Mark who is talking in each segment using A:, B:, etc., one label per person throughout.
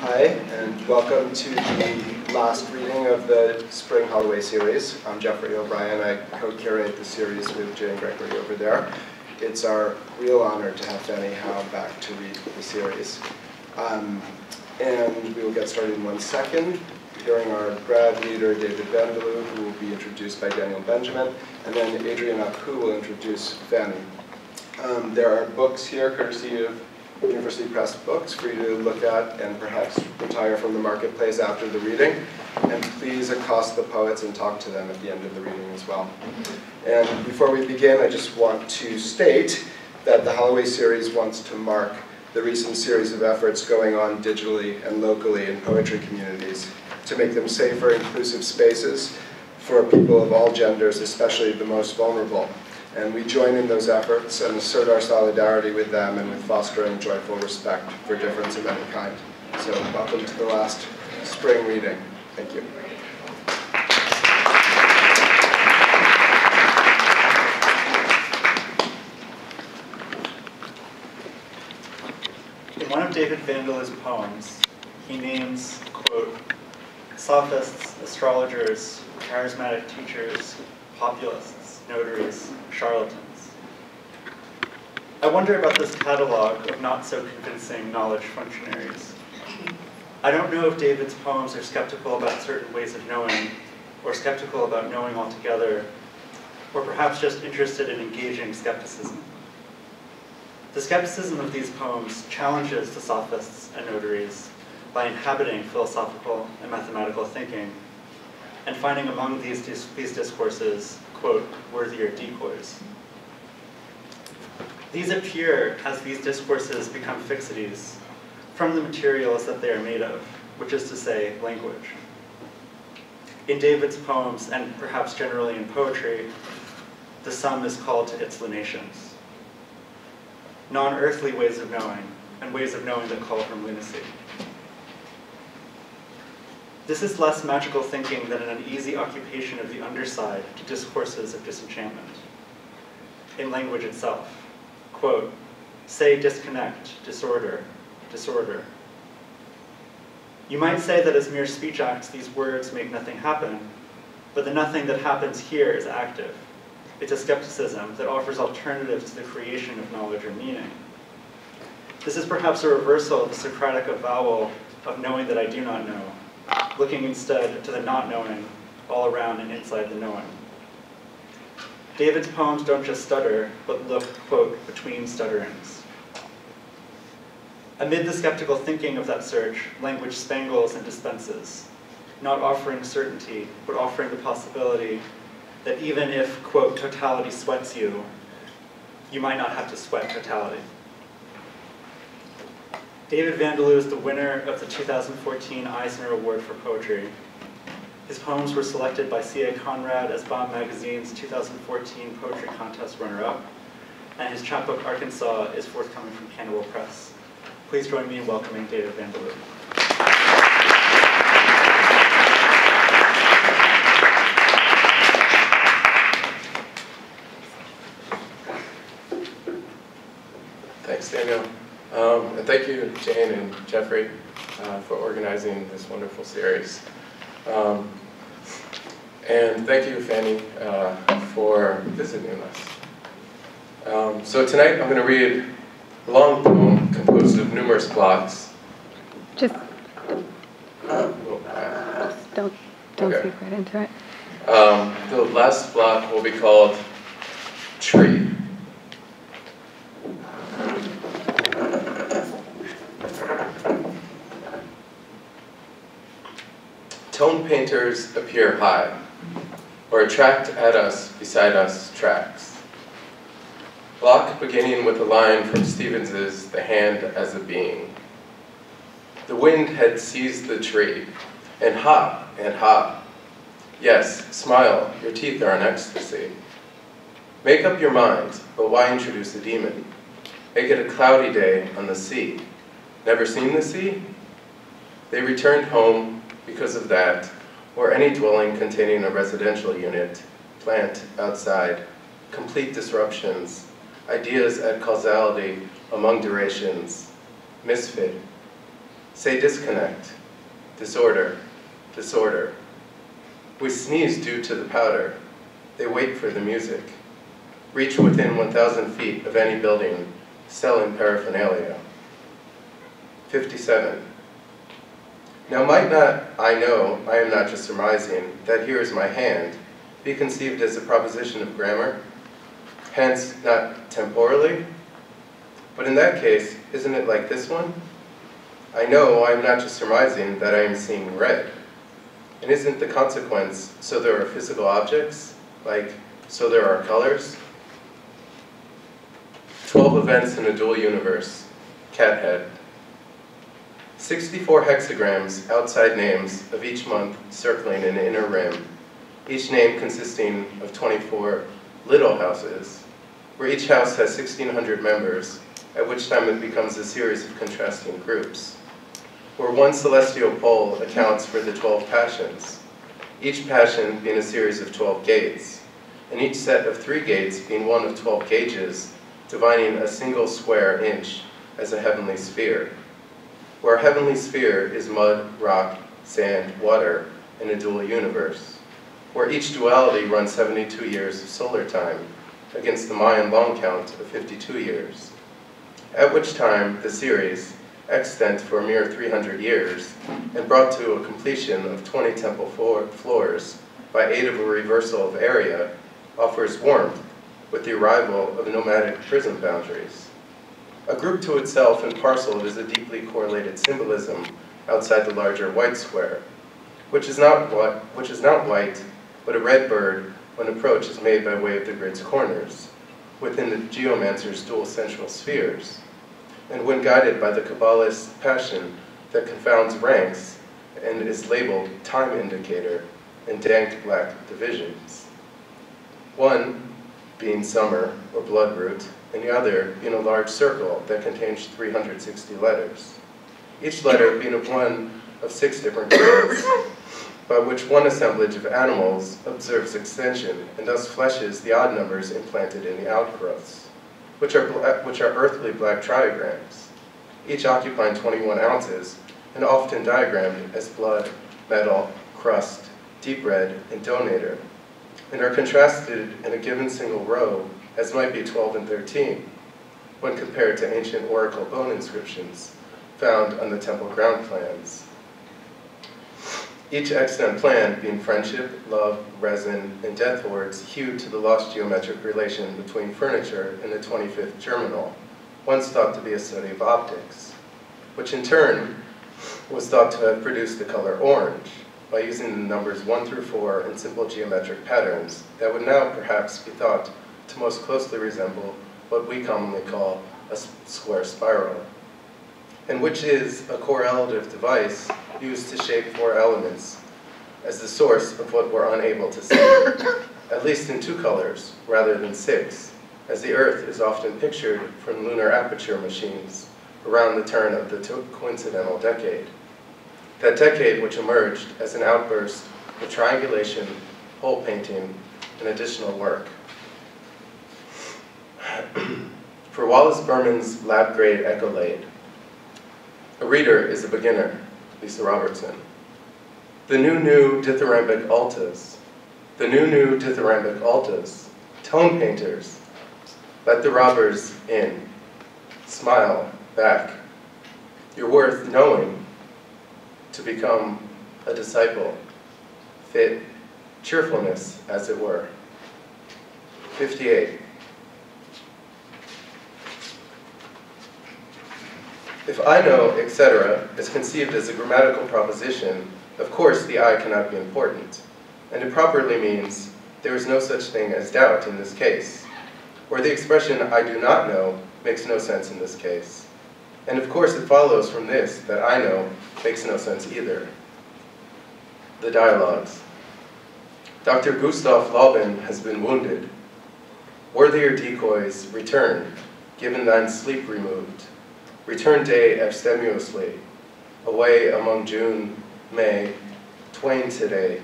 A: Hi, and welcome to the last reading of the Spring Holloway series. I'm Jeffrey O'Brien. I co-curate the series with Jane Gregory over there. It's our real honor to have Fanny Howe back to read the series. And we will get started in 1 second, hearing our grad reader, David Vandeloo, who will be introduced by Daniel Benjamin, and then Adrian Aku will introduce Fanny. There are books here, courtesy of University Press books, for you to look at and perhaps retire from the marketplace after the reading. And please accost the poets and talk to them at the end of the reading as well. And before we begin, I just want to state that the Holloway series wants to mark the recent series of efforts going on digitally and locally in poetry communities to make them safer, inclusive spaces for people of all genders, especially the most vulnerable. And we join in those efforts and assert our solidarity with them and with fostering joyful respect for difference of any kind. So welcome to the last spring reading. Thank you.
B: In one of David Vandeloo's poems, he names, quote, sophists, astrologers, charismatic teachers, populists, notaries, charlatans. I wonder about this catalog of not-so-convincing knowledge functionaries. I don't know if David's poems are skeptical about certain ways of knowing, or skeptical about knowing altogether, or perhaps just interested in engaging skepticism. The skepticism of these poems challenges the sophists and notaries by inhabiting philosophical and mathematical thinking, and finding among these discourses, quote, worthier decoys. These appear as these discourses become fixities from the materials that they are made of, which is to say, language. In David's poems, and perhaps generally in poetry, the sum is called to its lunations. Non-earthly ways of knowing, and ways of knowing that call from lunacy. This is less magical thinking than an uneasy occupation of the underside to discourses of disenchantment. In language itself, quote, say disconnect, disorder, disorder. You might say that as mere speech acts, these words make nothing happen, but the nothing that happens here is active. It's a skepticism that offers alternatives to the creation of knowledge or meaning. This is perhaps a reversal of the Socratic avowal of knowing that I do not know, looking instead to the not knowing all around and inside the knowing. David's poems don't just stutter, but look, quote, between stutterings. Amid the skeptical thinking of that search, language spangles and dispenses, not offering certainty, but offering the possibility that even if, quote, totality sweats you, you might not have to sweat totality. David Vandeloo is the winner of the 2014 Eisner Award for Poetry. His poems were selected by C.A. Conrad as Bomb Magazine's 2014 Poetry Contest runner-up, and his chapbook Arkansas is forthcoming from Cannibal Press. Please join me in welcoming David Vandeloo.
C: Thanks, Daniel. And thank you, Jane and Jeffrey, for organizing this wonderful series. And thank you, Fanny, for visiting us. So tonight I'm going to read a long poem composed of numerous blocks.
D: Just don't
C: okay.
D: speak right into it.
C: The last block will be called Tree. Tone painters appear high, or attract at us, beside us, tracks. Block beginning with a line from Stevens's The Hand as a Being. The wind had seized the tree, and hop, and hop. Yes, smile, your teeth are in ecstasy. Make up your mind, but why introduce a demon? Make it a cloudy day on the sea. Never seen the sea? They returned home because of that, or any dwelling containing a residential unit, plant outside, complete disruptions, ideas at causality among durations, misfit, say disconnect, disorder, disorder. We sneeze due to the powder. They wait for the music. Reach within 1,000 feet of any building, selling paraphernalia. 57. Now might not I know, I am not just surmising, that here is my hand, be conceived as a proposition of grammar, hence not temporally? But in that case, isn't it like this one? I know I am not just surmising that I am seeing red. And isn't the consequence, so there are physical objects, like, so there are colors? 12 events in a dual universe, Cathead. 64 hexagrams, outside names, of each month circling an inner rim, each name consisting of 24 little houses, where each house has 1,600 members, at which time it becomes a series of contrasting groups, where one celestial pole accounts for the 12 passions, each passion being a series of 12 gates, and each set of 3 gates being one of 12 gauges, dividing a single square inch as a heavenly sphere, where a heavenly sphere is mud, rock, sand, water, in a dual universe, where each duality runs 72 years of solar time, against the Mayan long count of 52 years, at which time the series, extant for a mere 300 years, and brought to a completion of 20 temple floors by aid of a reversal of area, offers warmth with the arrival of nomadic prison boundaries. A group to itself and parcel is a deeply correlated symbolism outside the larger white square, which is not white, but a red bird when approach is made by way of the grid's corners, within the geomancer's dual central spheres, and when guided by the Kabbalist's passion that confounds ranks and is labeled time indicator in dank black divisions. One being summer or blood root, and the other being a large circle that contains 360 letters, each letter being of one of 6 different grades, by which one assemblage of animals observes extension and thus fleshes the odd numbers implanted in the outgrowths, which are earthly black trigrams, each occupying 21 ounces and often diagrammed as blood, metal, crust, deep red, and donator, and are contrasted in a given single row as might be 12 and 13, when compared to ancient oracle bone inscriptions found on the temple ground plans. Each extant plan being friendship, love, resin, and death words hewed to the lost geometric relation between furniture and the 25th germinal, once thought to be a study of optics, which in turn was thought to have produced the color orange by using the numbers 1 through 4 in simple geometric patterns that would now perhaps be thought to most closely resemble what we commonly call a square spiral, and which is a correlative device used to shape 4 elements as the source of what we're unable to see, at least in 2 colors rather than 6, as the Earth is often pictured from lunar aperture machines around the turn of the coincidental decade. That decade which emerged as an outburst of triangulation, hole painting, and additional work. For Wallace Berman's lab-grade Echolade, a reader is a beginner, Lisa Robertson. The new dithyrambic altas, the new dithyrambic altas, tone painters, let the robbers in, smile back. You're worth knowing to become a disciple, fit cheerfulness, as it were. 58. If I know, etc., is conceived as a grammatical proposition, of course the I cannot be important, and it properly means there is no such thing as doubt in this case, or the expression I do not know makes no sense in this case. And of course it follows from this that I know makes no sense either. The dialogues. Dr. Gustav Laubin has been wounded. Worthier decoys, return, given thine sleep removed. Return day abstemiously, away among June, May, twain today,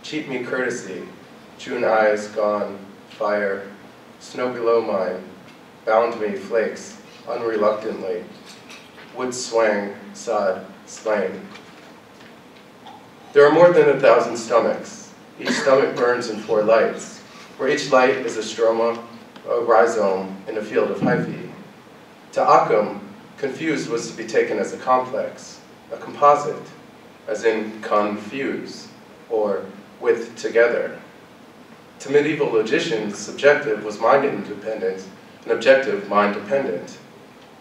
C: cheat me courtesy, June eyes gone, fire, snow below mine, bound me flakes, unreluctantly. wood swang, sod, slain. There are more than 1,000 stomachs. Each stomach burns in 4 lights, where each light is a stroma, a rhizome in a field of hyphae. To Occam, confused was to be taken as a complex, a composite, as in confuse, or with together. To medieval logicians, subjective was mind-independent, and objective mind-dependent.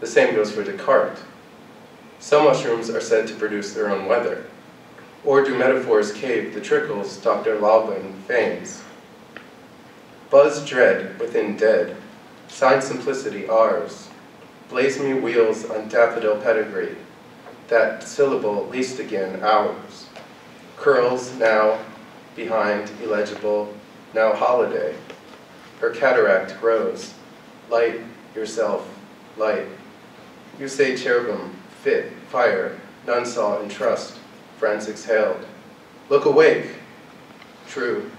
C: The same goes for Descartes. Some mushrooms are said to produce their own weather. Or do metaphors cave the trickles Dr. Laubin feigns? Buzz dread within dead, sign simplicity ours. Blaze me wheels on daffodil pedigree, that syllable least again ours. Curls now behind illegible, now holiday. Her cataract grows, light yourself, light. You say cherubim, fit, fire, none saw and trust. Friends exhaled. Look awake. True.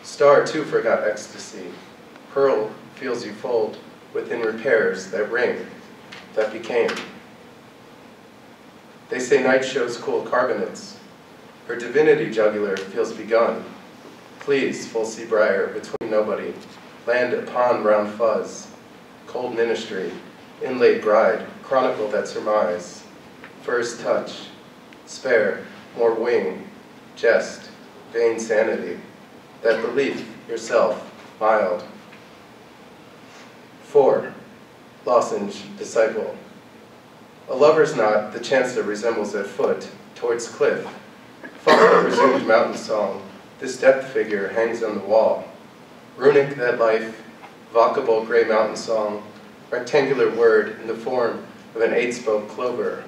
C: Star too forgot ecstasy. Pearl feels you fold within repairs that ring, that became. They say night shows cool carbonates. Her divinity jugular feels begun. Please, full sea briar, between nobody, land upon round fuzz. Cold ministry, inlaid bride, chronicle that surmise. First touch, spare, more wing, jest, vain sanity, that belief, yourself, mild. 4. Lozenge, disciple. A lover's knot, the chancellor resembles at foot, towards cliff. Following resumed mountain song, this depth figure hangs on the wall. Runic that life, vocable gray mountain song, rectangular word in the form of an 8-spoke clover.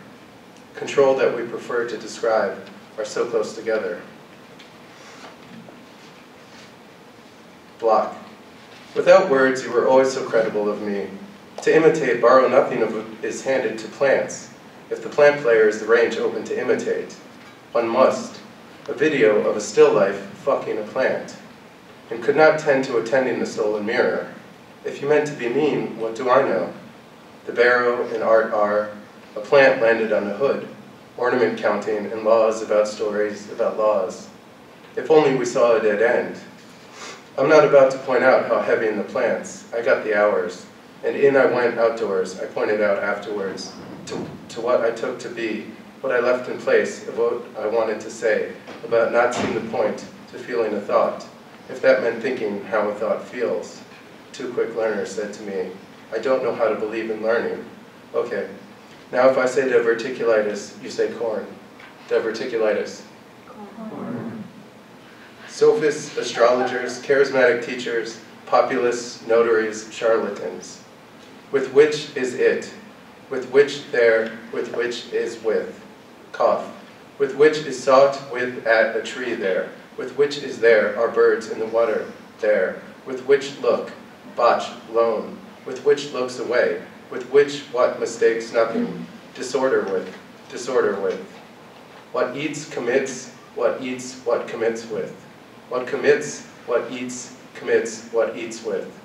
C: Control that we prefer to describe are so close together. Block. Without words, you were always so credible of me. To imitate, borrow nothing of what is handed to plants. If the plant player is the range open to imitate, one must. A video of a still life fucking a plant. And could not tend to attending the stolen mirror. If you meant to be mean, what do I know? The barrow and art are a plant landed on a hood, ornament counting and laws about stories about laws. If only we saw a dead end. I'm not about to point out how heavy in the plants. I got the hours. And in I went outdoors. I pointed out afterwards to what I took to be, what I left in place of what I wanted to say about not seeing the point to feeling a thought, if that meant thinking how a thought feels. 2 quick learners said to me, I don't know how to believe in learning. Okay, now if I say diverticulitis, you say corn. Diverticulitis.
D: Corn.
C: Sophists, astrologers, charismatic teachers, populists, notaries, charlatans. With which is it? With which there, with which is with. Cough. With which is sought with at a tree there. With which is there are birds in the water there. With which look, botch, lone. With which looks away. With which what mistakes nothing. Disorder with, disorder with. What eats commits, what eats what commits with. What commits, what eats, commits what eats with.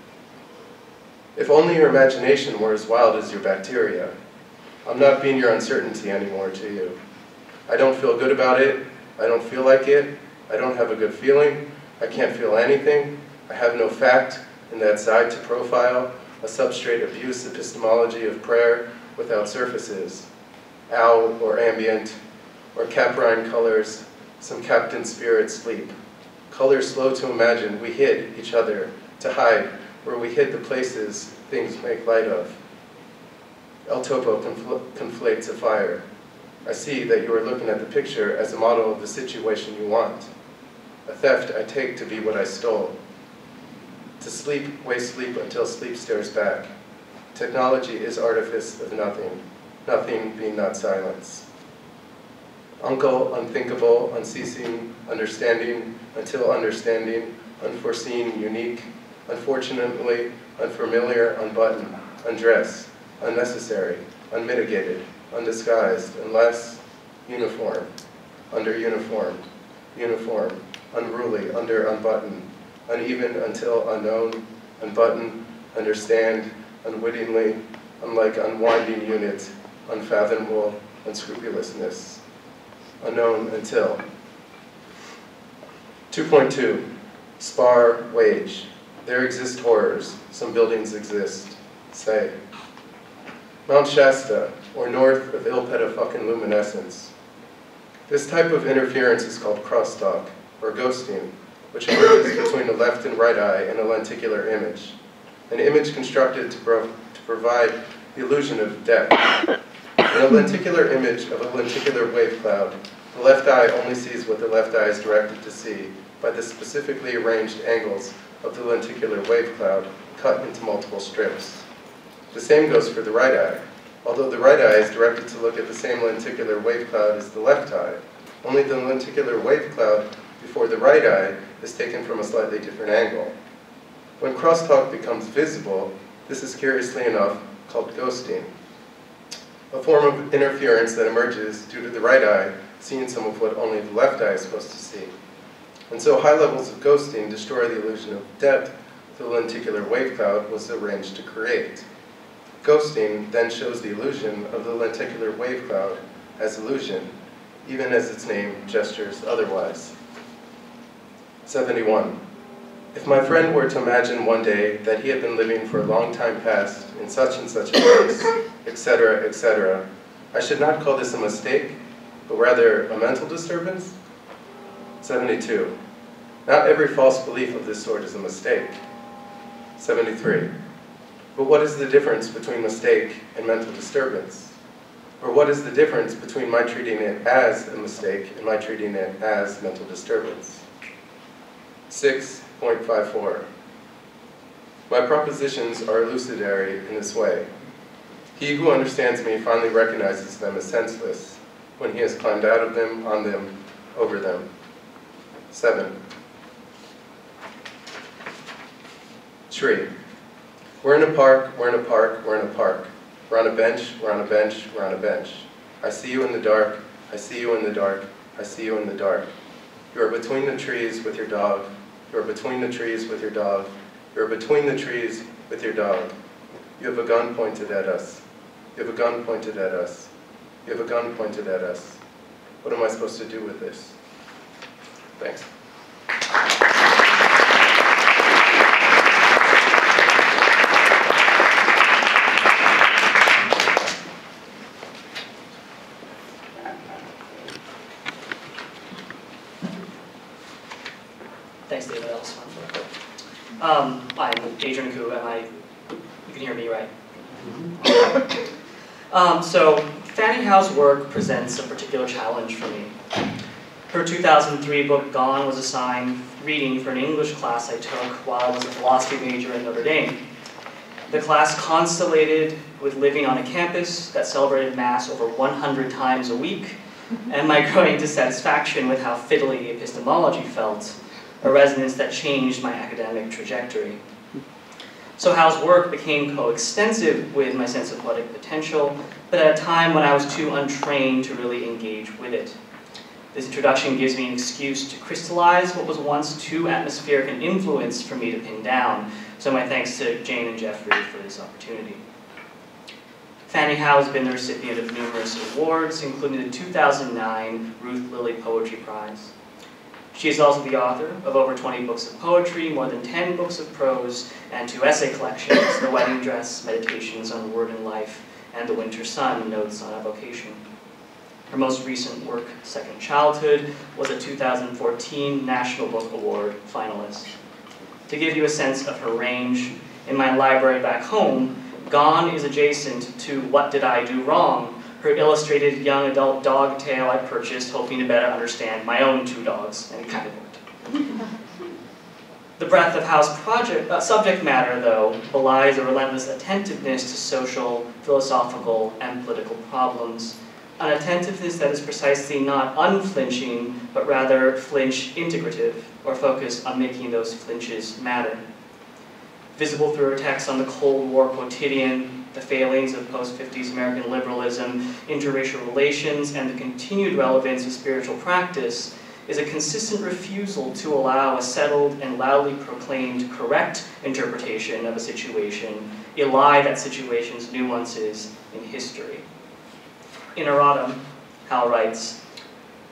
C: If only your imagination were as wild as your bacteria. I'm not being your uncertainty anymore to you. I don't feel good about it. I don't feel like it. I don't have a good feeling. I can't feel anything. I have no fact in that side to profile, a substrate abuse epistemology of prayer without surfaces. Owl or ambient, or caprine colors, some captain spirit sleep. Colors slow to imagine, we hid each other, to hide, where we hid the places things make light of. El Topo conflates a fire. I see that you are looking at the picture as a model of the situation you want. A theft I take to be what I stole. To sleep, waste sleep until sleep stares back. Technology is artifice of nothing, nothing being not silence. Uncle, unthinkable, unceasing, understanding, until understanding, unforeseen, unique, unfortunately, unfamiliar, unbuttoned, undressed, unnecessary, unmitigated, undisguised, unless uniform, under uniform, uniform, unruly, under unbuttoned, uneven until unknown, unbuttoned, understand, unwittingly, unlike unwinding unit, unfathomable unscrupulousness, unknown until. 2.2, spar, wage. There exist horrors, some buildings exist, say. Mount Shasta, or north of Ilpeta-fucking-luminescence. This type of interference is called crosstalk, or ghosting, which emerges between the left and right eye in a lenticular image, an image constructed to provide the illusion of depth. In a lenticular image of a lenticular wave cloud, the left eye only sees what the left eye is directed to see by the specifically arranged angles of the lenticular wave cloud cut into multiple strips. The same goes for the right eye. Although the right eye is directed to look at the same lenticular wave cloud as the left eye, only the lenticular wave cloud before the right eye is taken from a slightly different angle. When crosstalk becomes visible, this is curiously enough called ghosting, a form of interference that emerges due to the right eye seeing some of what only the left eye is supposed to see. And so high levels of ghosting destroy the illusion of depth the lenticular wave cloud was arranged to create. Ghosting then shows the illusion of the lenticular wave cloud as illusion, even as its name gestures otherwise. 71. If my friend were to imagine one day that he had been living for a long time past in such and such a place, etc., I should not call this a mistake, but rather a mental disturbance? 72. Not every false belief of this sort is a mistake. 73. But what is the difference between mistake and mental disturbance? Or what is the difference between my treating it as a mistake and my treating it as mental disturbance? 6.54. My propositions are elucidary in this way. He who understands me finally recognizes them as senseless when he has climbed out of them, on them, over them. 7. Tree. We're in a park, we're in a park, we're in a park. We're on a bench, we're on a bench, we're on a bench. I see you in the dark, I see you in the dark, I see you in the dark. You are between the trees with your dog. You are between the trees with your dog. You are between the trees with your dog. You have a gun pointed at us. You have a gun pointed at us. You have a gun pointed at us. What am I supposed to do with this? Thanks.
E: Thanks, David. That was fun. I'm Adrian Koo, and you can hear me, right? So Fanny Howe's work presents a particular challenge for me. Her 2003 book, Gone, was assigned reading for an English class I took while I was a philosophy major at Notre Dame. The class constellated with living on a campus that celebrated Mass over 100 times a week, and my growing dissatisfaction with how fiddly epistemology felt, a resonance that changed my academic trajectory. So Howe's work became coextensive with my sense of poetic potential, but at a time when I was too untrained to really engage with it. This introduction gives me an excuse to crystallize what was once too atmospheric an influence for me to pin down, so my thanks to Jane and Jeffrey for this opportunity. Fanny Howe has been the recipient of numerous awards, including the 2009 Ruth Lilly Poetry Prize. She is also the author of over 20 books of poetry, more than 10 books of prose, and 2 essay collections, The Wedding Dress, Meditations on Word and Life, and The Winter Sun, Notes on Evocation. Her most recent work, Second Childhood, was a 2014 National Book Award finalist. To give you a sense of her range, in my library back home, Gone is adjacent to What Did I Do Wrong?, her illustrated young adult dog tale I purchased hoping to better understand my own 2 dogs, and it kind of worked. The breadth of Howe's subject matter, though, belies a relentless attentiveness to social, philosophical, and political problems, an attentiveness that is precisely not unflinching, but rather flinch-integrative, or focused on making those flinches matter. Visible through her texts on the Cold War quotidian, the failings of post-50s American liberalism, interracial relations, and the continued relevance of spiritual practice is a consistent refusal to allow a settled and loudly proclaimed correct interpretation of a situation, elie that situation's nuances in history. Ineratum, Howe writes,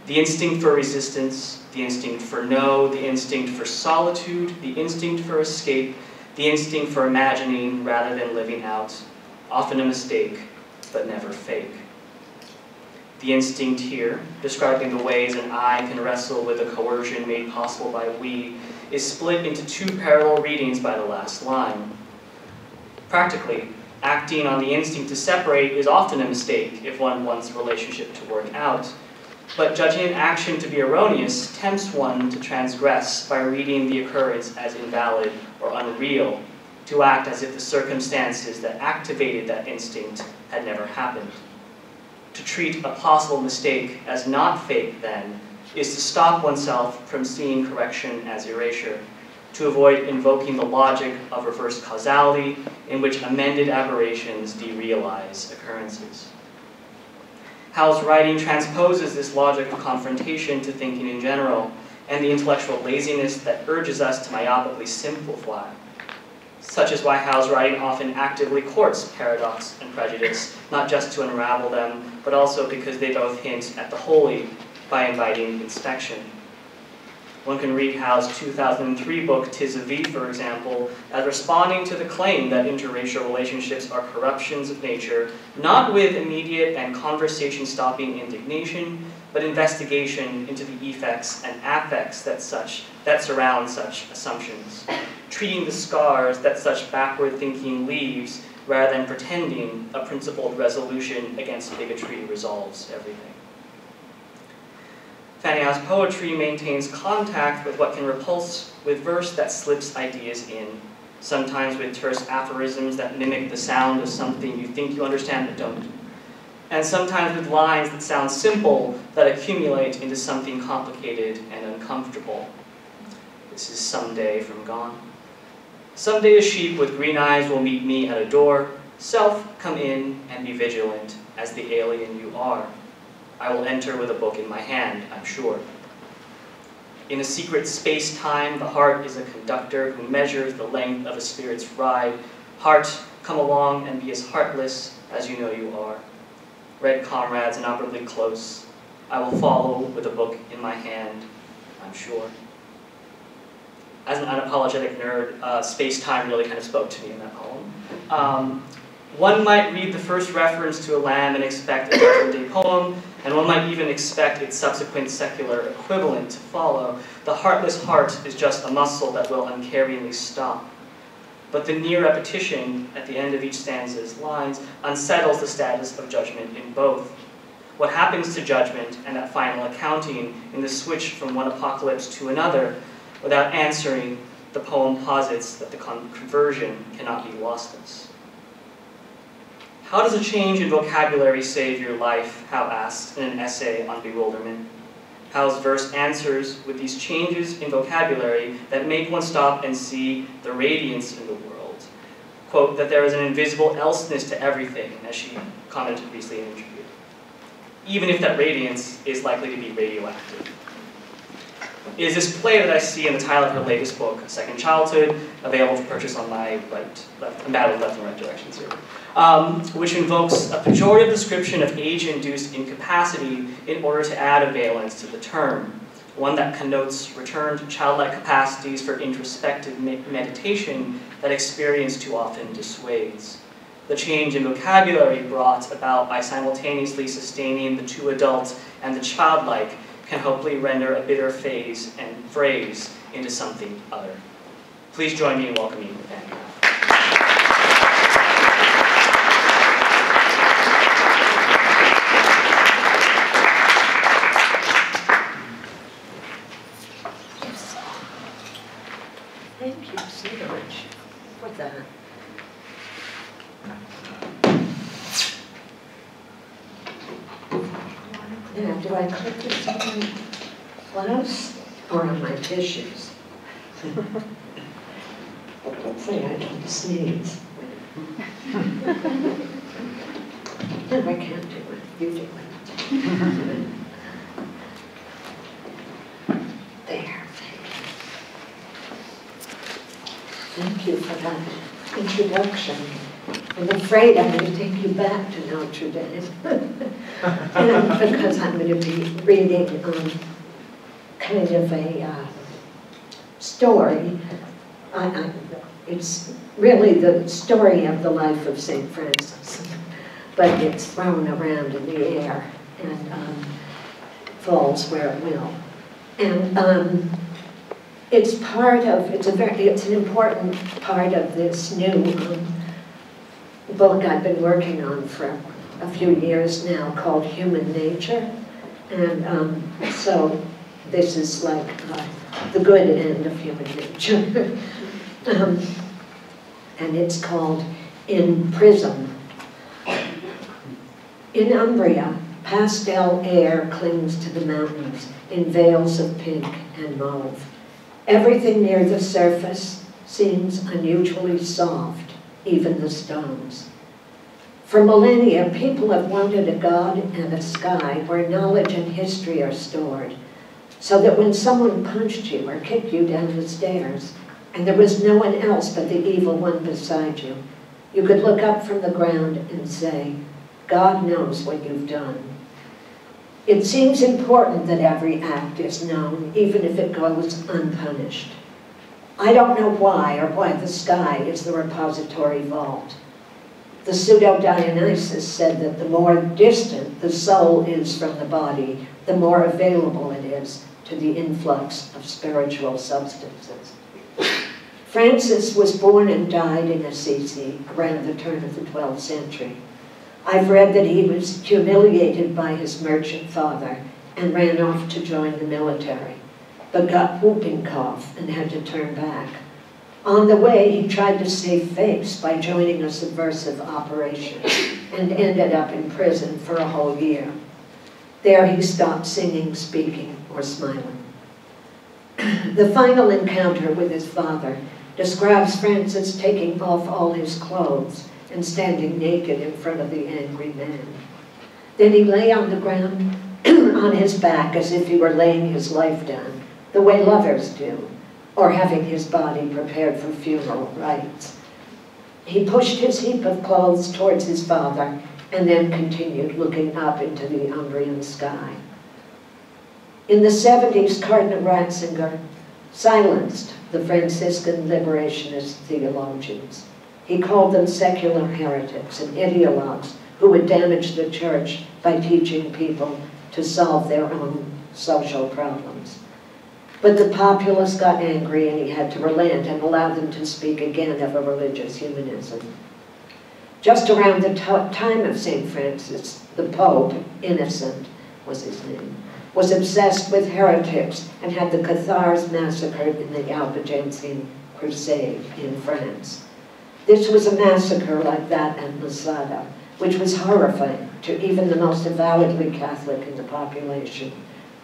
E: the instinct for resistance, the instinct for no, the instinct for solitude, the instinct for escape, the instinct for imagining rather than living out, often a mistake, but never fake. The instinct here, describing the ways an I can wrestle with a coercion made possible by we, is split into two parallel readings by the last line. Practically, acting on the instinct to separate is often a mistake if one wants a relationship to work out. But judging an action to be erroneous tempts one to transgress by reading the occurrence as invalid or unreal, to act as if the circumstances that activated that instinct had never happened. To treat a possible mistake as not fake, then, is to stop oneself from seeing correction as erasure, to avoid invoking the logic of reverse causality in which amended aberrations derealize occurrences. Howe's writing transposes this logic of confrontation to thinking in general, and the intellectual laziness that urges us to myopically simplify. Such is why Howe's writing often actively courts paradox and prejudice, not just to unravel them, but also because they both hint at the holy by inviting inspection. One can read Howe's 2003 book, 'Tis of Thee, for example, as responding to the claim that interracial relationships are corruptions of nature, not with immediate and conversation-stopping indignation, but investigation into the effects and affects that surround such assumptions, treating the scars that such backward thinking leaves, rather than pretending a principled resolution against bigotry resolves everything. Fanny Howe's poetry maintains contact with what can repulse with verse that slips ideas in, sometimes with terse aphorisms that mimic the sound of something you think you understand but don't, and sometimes with lines that sound simple that accumulate into something complicated and uncomfortable. This is Someday from Gone. Someday a sheep with green eyes will meet me at a door. Self, come in and be vigilant as the alien you are. I will enter with a book in my hand, I'm sure. In a secret space-time, the heart is a conductor who measures the length of a spirit's ride. Heart, come along and be as heartless as you know you are. Red comrades inoperatively close. I will follow with a book in my hand, I'm sure. As an unapologetic nerd, space-time really kind of spoke to me in that poem. One might read the first reference to a lamb and expect a present-day poem, and one might even expect its subsequent secular equivalent to follow. The heartless heart is just a muscle that will uncaringly stop. But the near repetition at the end of each stanza's lines unsettles the status of judgment in both. What happens to judgment and that final accounting in the switch from one apocalypse to another? Without answering, the poem posits that the conversion cannot be lossless. How does a change in vocabulary save your life? Howe asks in an essay on bewilderment. Howe's verse answers with these changes in vocabulary that make one stop and see the radiance in the world. Quote, that there is an invisible elseness to everything, as she commented recently in an interview, even if that radiance is likely to be radioactive. It is this play that I see in the title of her latest book, Second Childhood, available for purchase on my right, left, I'm bad with left and right directions here, which invokes a pejorative description of age-induced incapacity in order to add a valence to the term, one that connotes returned childlike capacities for introspective meditation that experience too often dissuades. The change in vocabulary brought about by simultaneously sustaining the too adult and the childlike can hopefully render a bitter phase and phrase into something other. Please join me in welcoming Fanny Howe.
F: Thank you so much for that. Now, do I click this on my blouse or on my tissues? Hopefully I don't sneeze. No, I can't do it. You do it. There, thank you. Thank you for that introduction. I'm afraid I'm going to take you back to Notre Dame because I'm going to be reading kind of a story. It's really the story of the life of St. Francis, but it's thrown around in the air and falls where it will. And it's an important part of this new book I've been working on for a few years now called Human Nature. And so this is like the good end of human nature. And it's called In Prism. In Umbria, pastel air clings to the mountains in veils of pink and mauve. Everything near the surface seems unusually soft, even the stones. For millennia, people have wanted a God and a sky where knowledge and history are stored, so that when someone punched you or kicked you down the stairs, and there was no one else but the evil one beside you, you could look up from the ground and say, God knows what you've done. It seems important that every act is known, even if it goes unpunished. I don't know why or why the sky is the repository vault. The pseudo-Dionysus said that the more distant the soul is from the body, the more available it is to the influx of spiritual substances. Francis was born and died in Assisi around the turn of the 12th century. I've read that he was humiliated by his merchant father and ran off to join the military, but got whooping cough and had to turn back. On the way, he tried to save face by joining a subversive operation and ended up in prison for a whole year. There he stopped singing, speaking, or smiling. The final encounter with his father describes Francis taking off all his clothes and standing naked in front of the angry man. Then he lay on the ground on his back as if he were laying his life down, the way lovers do, or having his body prepared for funeral rites. He pushed his heap of clothes towards his father and then continued looking up into the Umbrian sky. In the 70s, Cardinal Ratzinger silenced the Franciscan liberationist theologians. He called them secular heretics and ideologues who would damage the church by teaching people to solve their own social problems. But the populace got angry and he had to relent and allow them to speak again of a religious humanism. Just around the time of St. Francis, the Pope, Innocent was his name, was obsessed with heretics and had the Cathars massacred in the Albigensian Crusade in France. This was a massacre like that at Masada, which was horrifying to even the most avowedly Catholic in the population,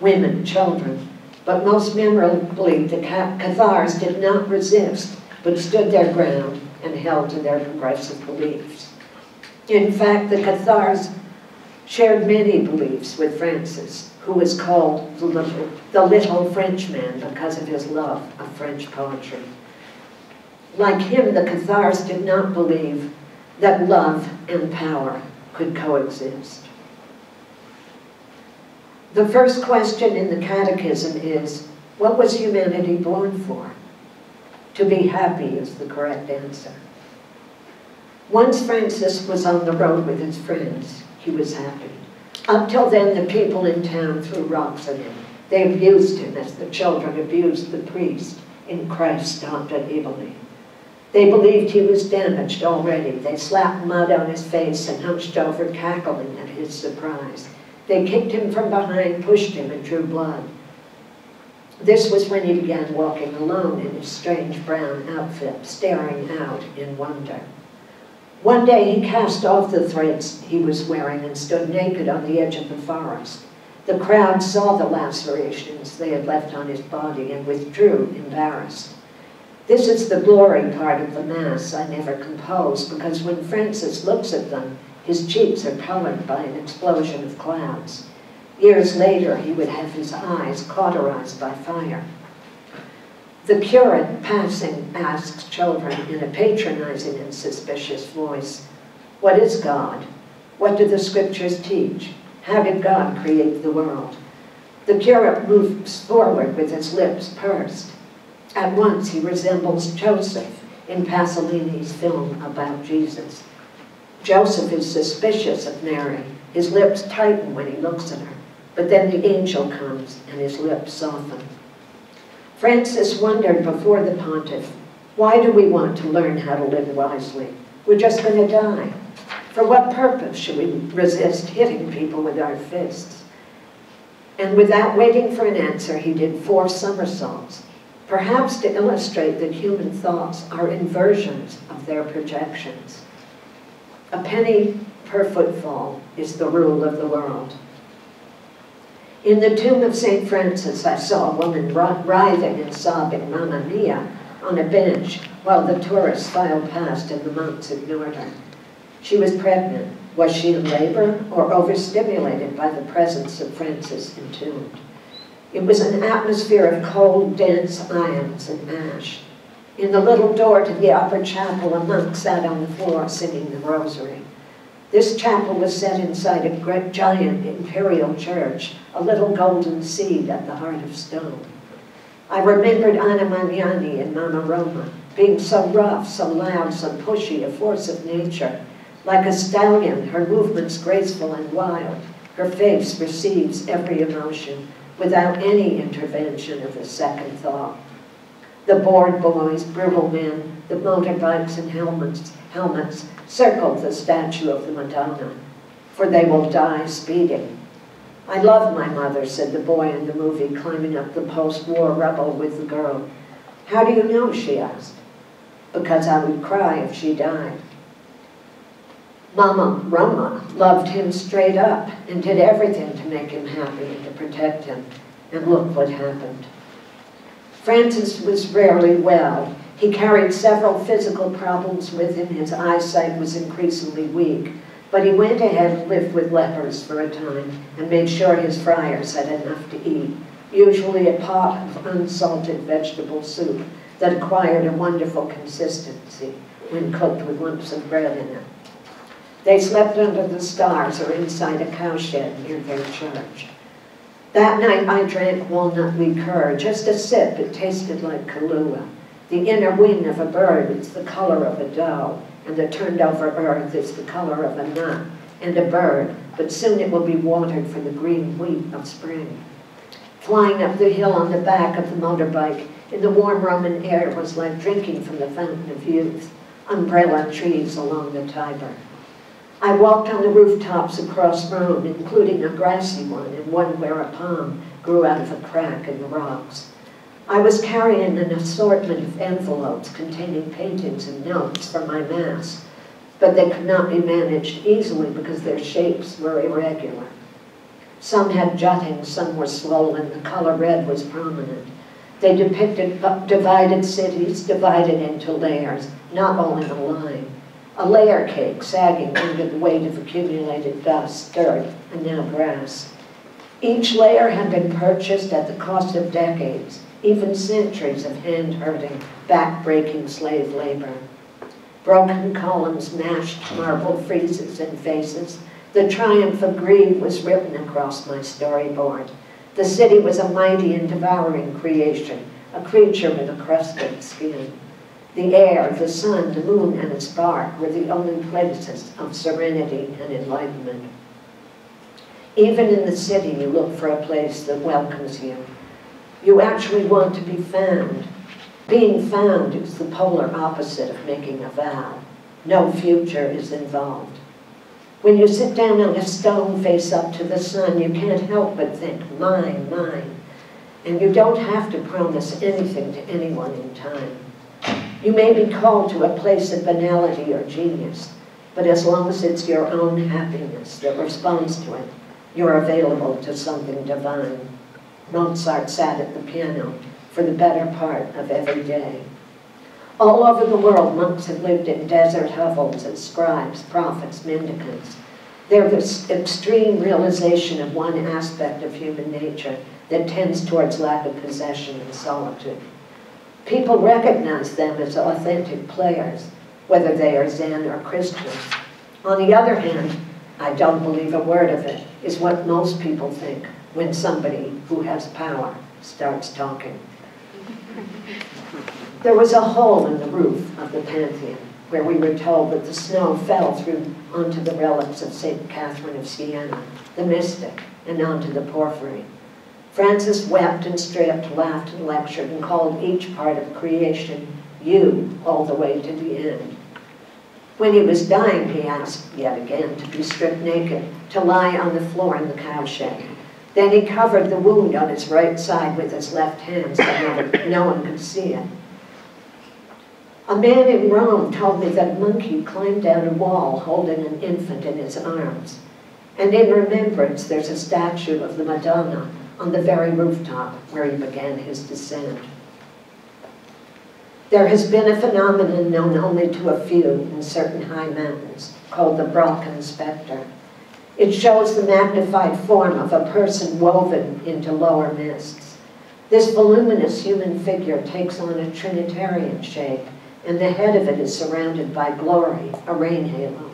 F: women, children. But most memorably, the Cathars did not resist, but stood their ground and held to their progressive beliefs. In fact, the Cathars shared many beliefs with Francis, who was called the Little Frenchman because of his love of French poetry. Like him, the Cathars did not believe that love and power could coexist. The first question in the Catechism is, what was humanity born for? To be happy is the correct answer. Once Francis was on the road with his friends, he was happy. Up till then, the people in town threw rocks at him. They abused him as the children abused the priest in Christ stopped at Eboli. They believed he was damaged already. They slapped mud on his face and hunched over, cackling at his surprise. They kicked him from behind, pushed him, and drew blood. This was when he began walking alone in his strange brown outfit, staring out in wonder. One day he cast off the threads he was wearing and stood naked on the edge of the forest. The crowd saw the lacerations they had left on his body and withdrew, embarrassed. This is the glory part of the Mass I never composed, because when Francis looks at them, his cheeks are colored by an explosion of clouds. Years later, he would have his eyes cauterized by fire. The curate, passing, asks children in a patronizing and suspicious voice, What is God? What do the scriptures teach? How did God create the world? The curate moves forward with his lips pursed. At once he resembles Joseph in Pasolini's film about Jesus. Joseph is suspicious of Mary. His lips tighten when he looks at her, but then the angel comes and his lips soften. Francis wondered before the pontiff, why do we want to learn how to live wisely? We're just going to die. For what purpose should we resist hitting people with our fists? And without waiting for an answer, he did 4 somersaults, perhaps to illustrate that human thoughts are inversions of their projections. A penny per footfall is the rule of the world. In the tomb of St. Francis, I saw a woman writhing and sobbing, "Mamma mia," on a bench, while the tourists filed past and the monks ignored her. She was pregnant. Was she in labor or overstimulated by the presence of Francis entombed? It was an atmosphere of cold, dense ions and ash. In the little door to the upper chapel, a monk sat on the floor singing the rosary. This chapel was set inside a great, giant imperial church, a little golden seed at the heart of stone. I remembered Anna Magnani in Mamma Roma, being so rough, so loud, so pushy, a force of nature. Like a stallion, her movements graceful and wild. Her face receives every emotion without any intervention of a second thought. The bored boys, brutal men, the motorbikes and helmets circled the statue of the Madonna, for they will die speeding. "I love my mother," said the boy in the movie, climbing up the post-war rubble with the girl. "How do you know?" she asked. "Because I would cry if she died." Mama Roma loved him straight up and did everything to make him happy and to protect him. And look what happened. Francis was rarely well. He carried several physical problems with him. His eyesight was increasingly weak. But he went ahead and lived with lepers for a time and made sure his friars had enough to eat, usually a pot of unsalted vegetable soup that acquired a wonderful consistency when cooked with lumps of bread in it. They slept under the stars or inside a cowshed near their church. That night I drank walnut liqueur, just a sip. It tasted like Kahlua. The inner wing of a bird is the color of a doe, and the turned over earth is the color of a nut and a bird, but soon it will be watered for the green wheat of spring. Flying up the hill on the back of the motorbike in the warm Roman air was like drinking from the fountain of youth, umbrella trees along the Tiber. I walked on the rooftops across Rome, including a grassy one and one where a palm grew out of a crack in the rocks. I was carrying an assortment of envelopes containing paintings and notes for my Mass, but they could not be managed easily because their shapes were irregular. Some had juttings, some were swollen, the color red was prominent. They depicted divided cities, divided into layers, not all in a line. A layer cake sagging under the weight of accumulated dust, dirt, and now grass. Each layer had been purchased at the cost of decades, even centuries of hand-hurting, back-breaking slave labor. Broken columns mashed marble friezes and faces. The triumph of greed was written across my storyboard. The city was a mighty and devouring creation, a creature with a crusted skin. The air, the sun, the moon, and its bark were the only places of serenity and enlightenment. Even in the city, you look for a place that welcomes you. You actually want to be found. Being found is the polar opposite of making a vow. No future is involved. When you sit down on a stone face up to the sun, you can't help but think, mine, mine. And you don't have to promise anything to anyone in time. You may be called to a place of banality or genius, but as long as it's your own happiness that responds to it, you're available to something divine. Mozart sat at the piano for the better part of every day. All over the world, monks have lived in desert hovels as scribes, prophets, mendicants. They're this extreme realization of one aspect of human nature that tends towards lack of possession and solitude. People recognize them as authentic players, whether they are Zen or Christian. On the other hand, I don't believe a word of it, is what most people think when somebody who has power starts talking. There was a hole in the roof of the Pantheon where we were told that the snow fell through onto the relics of St. Catherine of Siena, the mystic, and onto the porphyry. Francis wept and stripped, laughed and lectured, and called each part of creation you all the way to the end. When he was dying, he asked yet again to be stripped naked, to lie on the floor in the cowshed. Then he covered the wound on his right side with his left hand so no one could see it. A man in Rome told me that a monkey climbed down a wall holding an infant in his arms. And in remembrance, there's a statue of the Madonna on the very rooftop where he began his descent. There has been a phenomenon known only to a few in certain high mountains called the Brocken specter. It shows the magnified form of a person woven into lower mists. This voluminous human figure takes on a Trinitarian shape, and the head of it is surrounded by glory, a rain halo.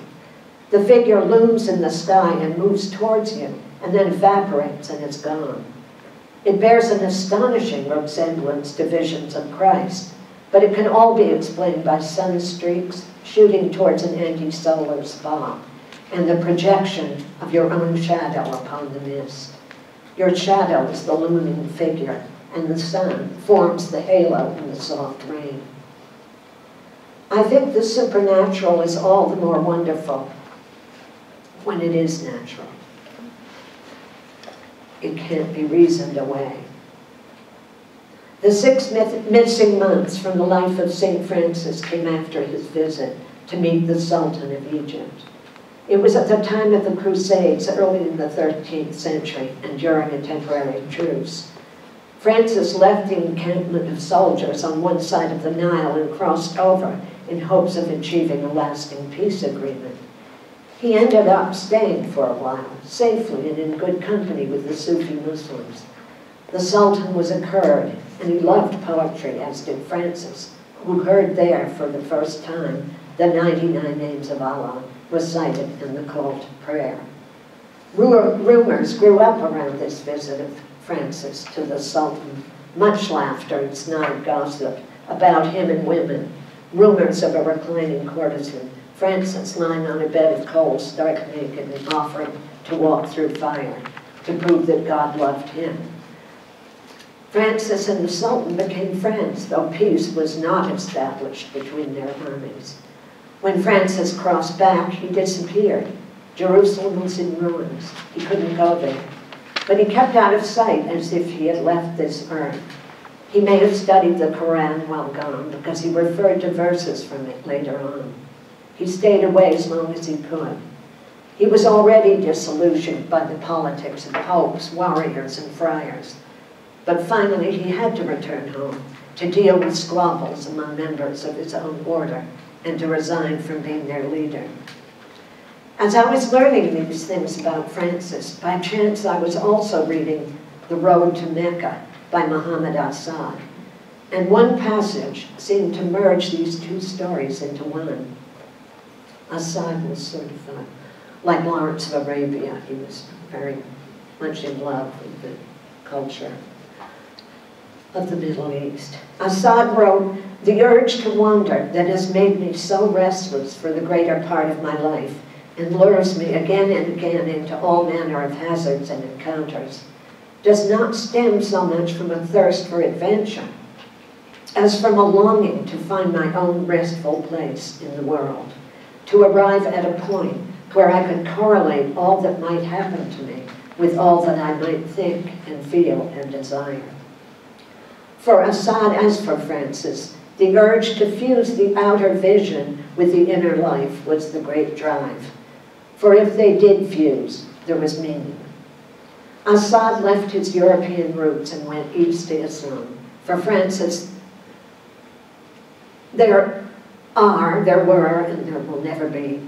F: The figure looms in the sky and moves towards you, and then evaporates and is gone. It bears an astonishing resemblance to visions of Christ, but it can all be explained by sun streaks shooting towards an anti-solar spot, and the projection of your own shadow upon the mist. Your shadow is the looming figure, and the sun forms the halo in the soft rain. I think the supernatural is all the more wonderful when it is natural. It can't be reasoned away. The 6 missing months from the life of St. Francis came after his visit to meet the Sultan of Egypt. It was at the time of the Crusades, early in the 13th century, and during a temporary truce. Francis left the encampment of soldiers on one side of the Nile and crossed over in hopes of achieving a lasting peace agreement. He ended up staying for a while, safely and in good company with the Sufi Muslims. The Sultan was a Kurd, and he loved poetry, as did Francis, who heard there for the first time the 99 names of Allah recited in the call to prayer. Rumors grew up around this visit of Francis to the Sultan, much laughter and snide gossip about him and women, rumors of a reclining courtesan, Francis lying on a bed of coals, stark naked, and offering to walk through fire to prove that God loved him. Francis and the Sultan became friends, though peace was not established between their armies. When Francis crossed back, he disappeared. Jerusalem was in ruins. He couldn't go there. But he kept out of sight as if he had left this earth. He may have studied the Quran while gone, because he referred to verses from it later on. He stayed away as long as he could. He was already disillusioned by the politics of popes, warriors, and friars. But finally, he had to return home to deal with squabbles among members of his own order and to resign from being their leader. As I was learning these things about Francis, by chance I was also reading The Road to Mecca by Muhammad Assad, and one passage seemed to merge these two stories into one. Assad was sort of like Lawrence of Arabia. He was very much in love with the culture of the Middle East. Assad wrote, "The urge to wander that has made me so restless for the greater part of my life and lures me again and again into all manner of hazards and encounters does not stem so much from a thirst for adventure as from a longing to find my own restful place in the world, to arrive at a point where I could correlate all that might happen to me with all that I might think and feel and desire." For Assad, as for Francis, the urge to fuse the outer vision with the inner life was the great drive. For if they did fuse, there was meaning. Assad left his European roots and went east to Islam. For Francis, there were, and there will never be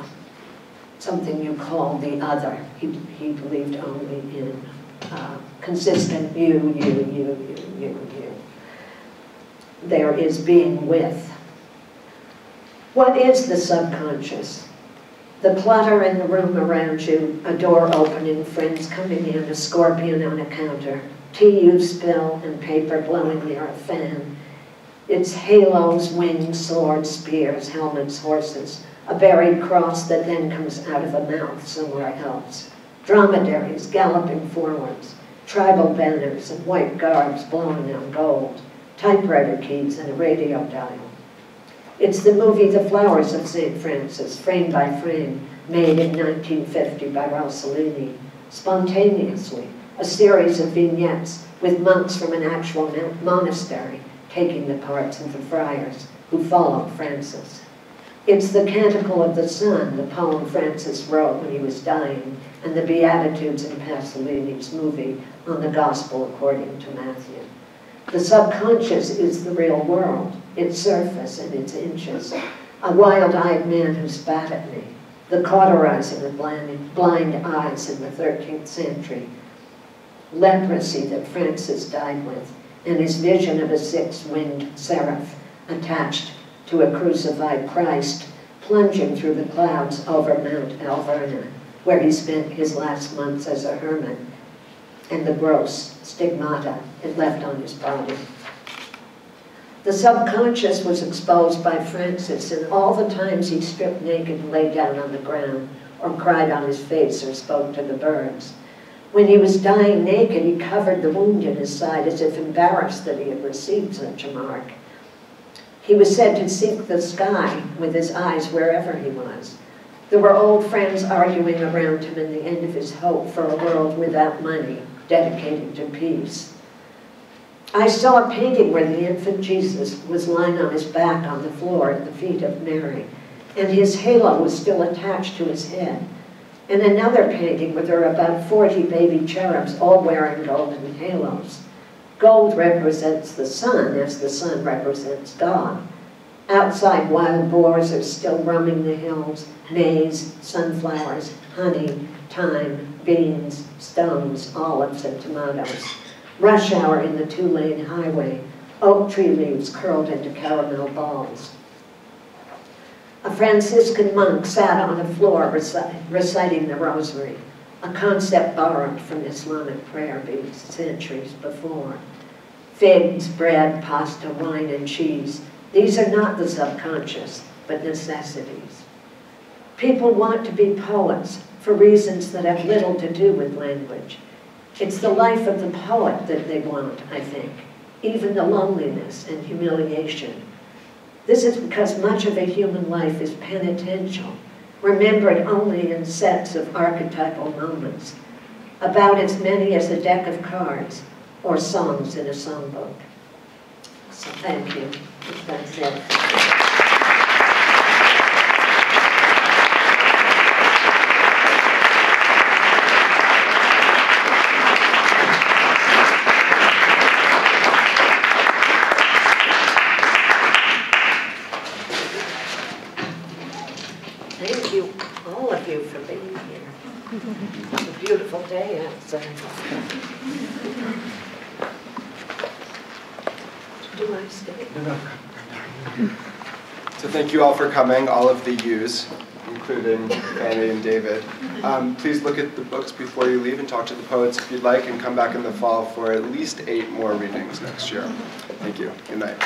F: something you call the other. He believed only in consistent you. There is being with. What is the subconscious? The clutter in the room around you, a door opening, friends coming in, a scorpion on a counter, tea you spill, and paper blowing near a fan. It's halos, wings, swords, spears, helmets, horses, a buried cross that then comes out of a mouth somewhere else. Dromedaries galloping forwards, tribal banners and white garbs blowing on gold, typewriter keys and a radio dial. It's the movie The Flowers of St. Francis, frame by frame, made in 1950 by Rossellini, spontaneously, a series of vignettes with monks from an actual monastery taking the parts of the friars who followed Francis. It's the Canticle of the Sun, the poem Francis wrote when he was dying, and the Beatitudes in Pasolini's movie on the Gospel according to Matthew. The subconscious is the real world, its surface and its inches. A wild-eyed man who spat at me, the cauterizing of blind eyes in the 13th century, leprosy that Francis died with, and his vision of a six-winged seraph attached to a crucified Christ plunging through the clouds over Mount Alverna, where he spent his last months as a hermit, and the gross stigmata it left on his body. The subconscious was exposed by Francis in all the times he stripped naked and lay down on the ground, or cried on his face, or spoke to the birds. When he was dying naked, he covered the wound in his side as if embarrassed that he had received such a mark. He was said to seek the sky with his eyes wherever he was. There were old friends arguing around him in the end of his hope for a world without money, dedicated to peace. I saw a painting where the infant Jesus was lying on his back on the floor at the feet of Mary, and his halo was still attached to his head. And another painting where there are about 40 baby cherubs all wearing golden halos. Gold represents the sun, as the sun represents God. Outside, wild boars are still roaming the hills, maize, sunflowers, honey, thyme, beans, stones, olives, and tomatoes. Rush hour in the two-lane highway, oak tree leaves curled into caramel balls. A Franciscan monk sat on the floor reciting the rosary, a concept borrowed from Islamic prayer beads centuries before. Figs, bread, pasta, wine, and cheese. These are not the subconscious, but necessities. People want to be poets for reasons that have little to do with language. It's the life of the poet that they want, I think, even the loneliness and humiliation. This is because much of a human life is penitential, remembered only in sets of archetypal moments, about as many as a deck of cards or songs in a songbook. So thank you. That's it. Thank you, all of you, for being here. It's a beautiful day outside. Do I stay?
A: No. So thank you all for coming, all of the yous, including Fanny and David. Please look at the books before you leave and talk to the poets if you'd like, and come back in the fall for at least 8 more readings next year. Thank you. Good night.